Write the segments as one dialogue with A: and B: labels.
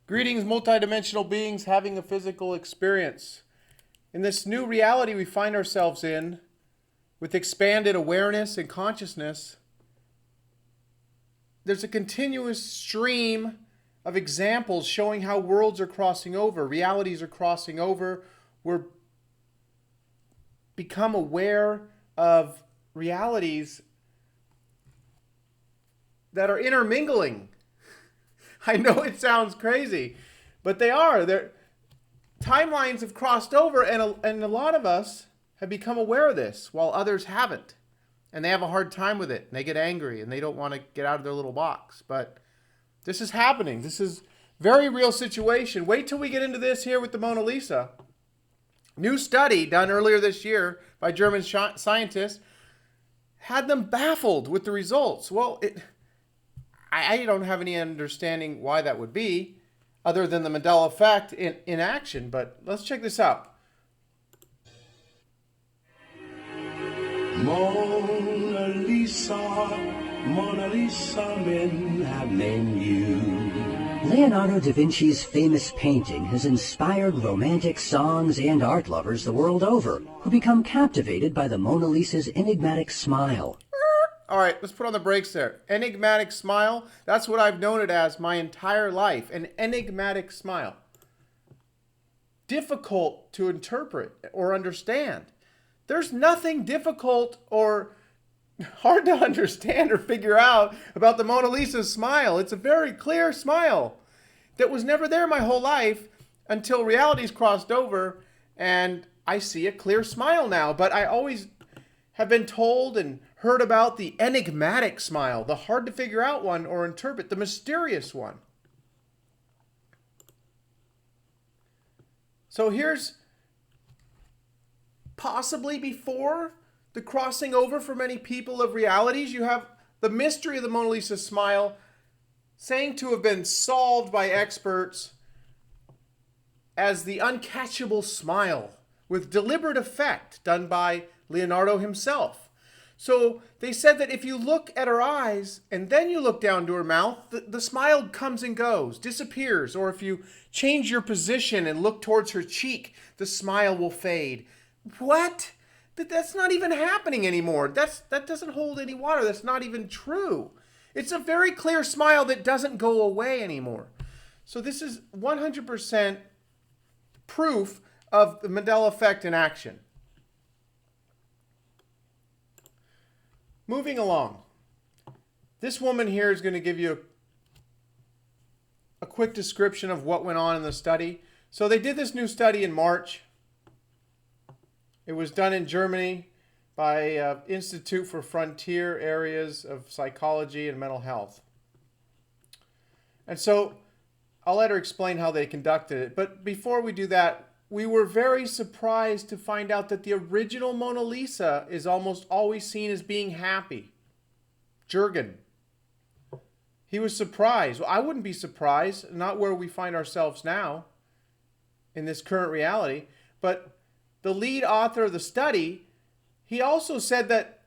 A: Greetings, multidimensional beings having a physical experience. In this new reality we find ourselves in, with expanded awareness and consciousness, there's a continuous stream of examples showing how worlds are crossing over, realities are crossing over. We're become aware of realities that are intermingling. I know it sounds crazy, but they are. Timelines have crossed over, and a lot of us have become aware of this, while others haven't. And they have a hard time with it, and they get angry, and they don't want to get out of their little box. But this is happening. This is a very real situation. Wait till we get into this here with the Mona Lisa. New study done earlier this year by German scientists had them baffled with the results. Well, I don't have any understanding why that would be, other than the Mandela effect in action. But let's check this out.
B: Mona Lisa, Mona Lisa, men have named you.
C: Leonardo da Vinci's famous painting has inspired romantic songs and art lovers the world over, who become captivated by the Mona Lisa's enigmatic smile.
A: All right, let's put on the brakes there. Enigmatic smile, that's what I've known it as my entire life, an enigmatic smile. Difficult to interpret or understand. There's nothing difficult or hard to understand or figure out about the Mona Lisa's smile. It's a very clear smile that was never there my whole life until reality's crossed over and I see a clear smile now. But I always have been told and heard about the enigmatic smile, the hard to figure out one or interpret, the mysterious one. So here's possibly before the crossing over for many people of realities. You have the mystery of the Mona Lisa smile saying to have been solved by experts as the uncatchable smile with deliberate effect done by Leonardo himself. So they said that if you look at her eyes and then you look down to her mouth, the smile comes and goes, disappears. Or if you change your position and look towards her cheek, the smile will fade. What? That's not even happening anymore. That doesn't hold any water. That's not even true. It's a very clear smile that doesn't go away anymore. So this is 100% proof of the Mandela effect in action. Moving along. This woman here is going to give you a quick description of what went on in the study. So they did this new study in March. It was done in Germany by Institute for Frontier Areas of Psychology and Mental Health. And so I'll let her explain how they conducted it. But before we do that, we were very surprised to find out that the original Mona Lisa is almost always seen as being happy. Jürgen. He was surprised. Well, I wouldn't be surprised, not where we find ourselves now in this current reality. But the lead author of the study, he also said that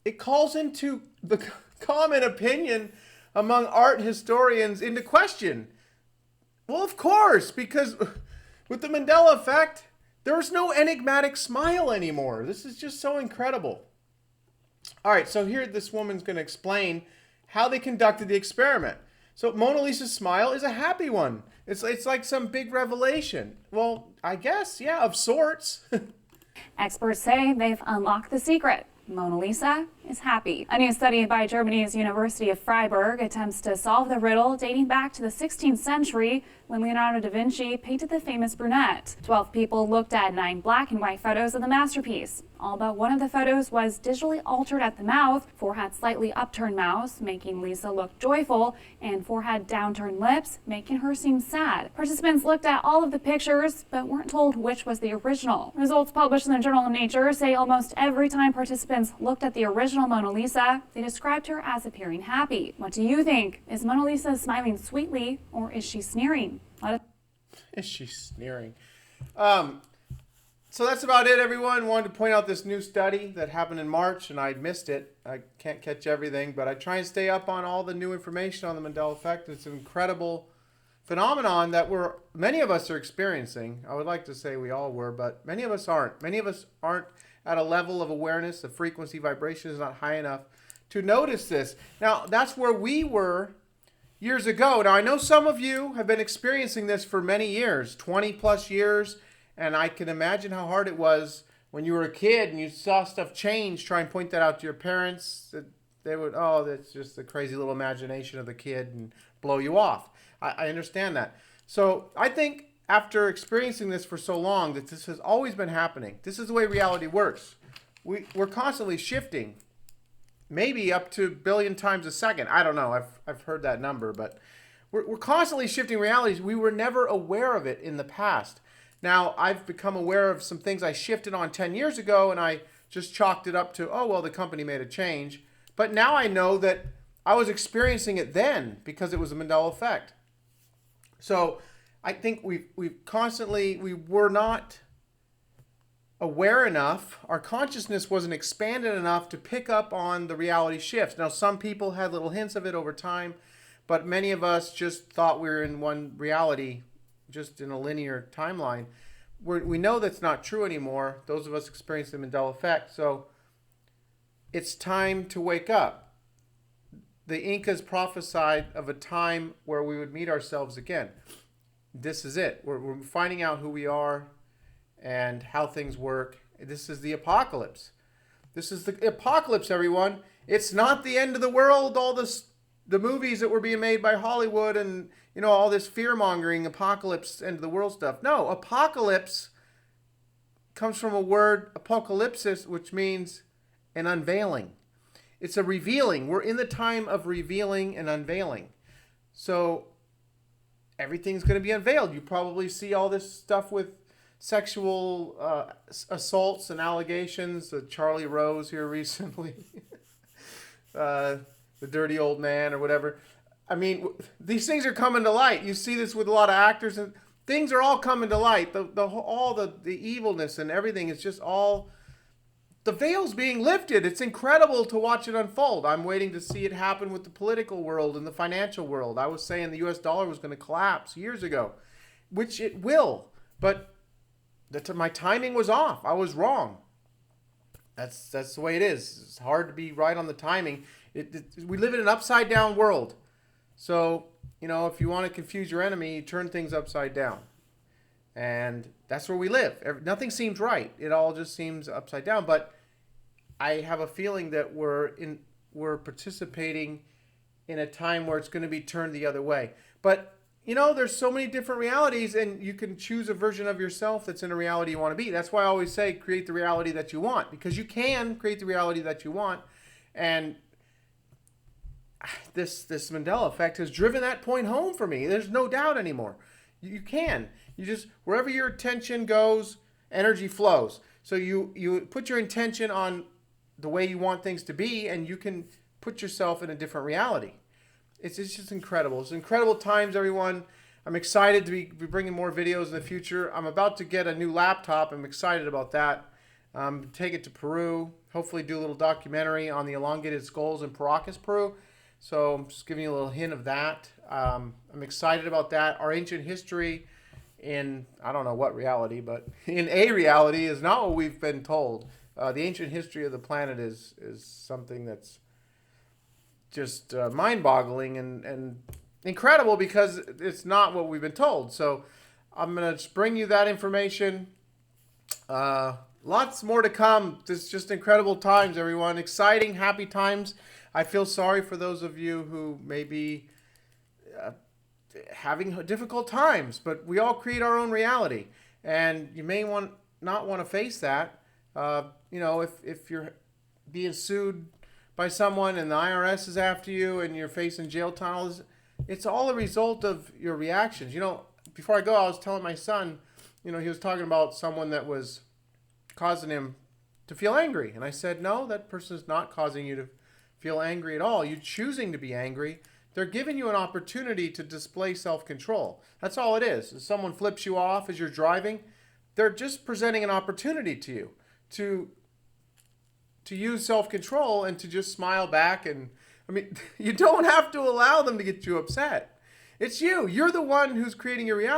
A: it calls into the common opinion among art historians into question. Well, of course, because with the Mandela effect, there was no enigmatic smile anymore. This is just so incredible. All right, so here this woman's going to explain how they conducted the experiment. So Mona Lisa's smile is a happy one. It's like some big revelation. Well, I guess, yeah, of sorts.
D: Experts say they've unlocked the secret. Mona Lisa is happy. A new study by Germany's University of Freiburg attempts to solve the riddle dating back to the 16th century when Leonardo da Vinci painted the famous brunette. 12 people looked at 9 black and white photos of the masterpiece. All but one of the photos was digitally altered at the mouth. 4 had slightly upturned mouths, making Lisa look joyful, and 4 had downturned lips, making her seem sad. Participants looked at all of the pictures, but weren't told which was the original. Results published in the Journal of Nature say almost every time participants looked at the original Mona Lisa, they described her as appearing happy. What do you think? Is Mona Lisa smiling sweetly, or is she sneering?
A: Is she sneering? So that's about it, everyone. Wanted to point out this new study that happened in March, and I missed it. I can't catch everything, but I try and stay up on all the new information on the Mandela effect. It's an incredible phenomenon that many of us are experiencing. I would like to say we all were, but many of us aren't. Many of us aren't at a level of awareness. The frequency vibration is not high enough to notice this. Now, that's where we were years ago. Now, I know some of you have been experiencing this for many years, 20 plus years, and I can imagine how hard it was when you were a kid and you saw stuff change. Try and point that out to your parents. That they would, oh, that's just the crazy little imagination of the kid, and blow you off. I understand that. So I think after experiencing this for so long, that this has always been happening. This is the way reality works. We're constantly shifting, maybe up to a billion times a second. I don't know. I've heard that number, but we're constantly shifting realities. We were never aware of it in the past. Now, I've become aware of some things I shifted on 10 years ago, and I just chalked it up to, oh, well, the company made a change. But now I know that I was experiencing it then because it was a Mandela effect. So I think we were not aware enough. Our consciousness wasn't expanded enough to pick up on the reality shifts. Now, some people had little hints of it over time, but many of us just thought we were in one reality, just in a linear timeline. We know that's not true anymore. Those of us experiencing the Mandela effect. So it's time to wake up. The Incas prophesied of a time where we would meet ourselves again. This is it. We're finding out who we are and how things work. This is the apocalypse. This is the apocalypse, everyone. It's not the end of the world, all the movies that were being made by Hollywood and, all this fear-mongering apocalypse, end of the world stuff. No, apocalypse comes from a word, apocalypsis, which means an unveiling. It's a revealing. We're in the time of revealing and unveiling. So everything's going to be unveiled. You probably see all this stuff with sexual assaults and allegations. Charlie Rose here recently. The dirty old man or whatever. I mean, these things are coming to light. You see this with a lot of actors, and things are all coming to light. All the evilness and everything is just all... The veil's being lifted. It's incredible to watch it unfold. I'm waiting to see it happen with the political world and the financial world. I was saying the US dollar was going to collapse years ago, which it will. But my timing was off. I was wrong. That's the way it is. It's hard to be right on the timing. We live in an upside down world. So, if you want to confuse your enemy, you turn things upside down. And that's where we live. Nothing seems right. It all just seems upside down. But I have a feeling that we're participating in a time where it's going to be turned the other way. But, there's so many different realities, and you can choose a version of yourself that's in a reality you want to be. That's why I always say create the reality that you want, because you can create the reality that you want. And this Mandela effect has driven that point home for me. There's no doubt anymore. You can. You just, wherever your attention goes, energy flows. So you put your intention on the way you want things to be, and you can put yourself in a different reality. It's just incredible. It's incredible times, everyone. I'm excited to be bringing more videos in the future. I'm about to get a new laptop. I'm excited about that. Take it to Peru. Hopefully do a little documentary on the elongated skulls in Paracas, Peru. So I'm just giving you a little hint of that. I'm excited about that. Our ancient history in, I don't know what reality, but in a reality is not what we've been told. The ancient history of the planet is something that's just mind-boggling and incredible, because it's not what we've been told. So I'm going to bring you that information. Lots more to come. It's just incredible times, everyone. Exciting, happy times. I feel sorry for those of you who may be having difficult times, but we all create our own reality, and you may not want to face that. If you're being sued by someone and the IRS is after you and you're facing jail time, it's all a result of your reactions. Before I go, I was telling my son, he was talking about someone that was causing him to feel angry, and I said, no, that person is not causing you to feel angry at all. You're choosing to be angry. They're giving you an opportunity to display self-control. That's all it is. If someone flips you off as you're driving, they're just presenting an opportunity to you to use self-control and to just smile back. And you don't have to allow them to get you upset. It's you. You're the one who's creating your reality.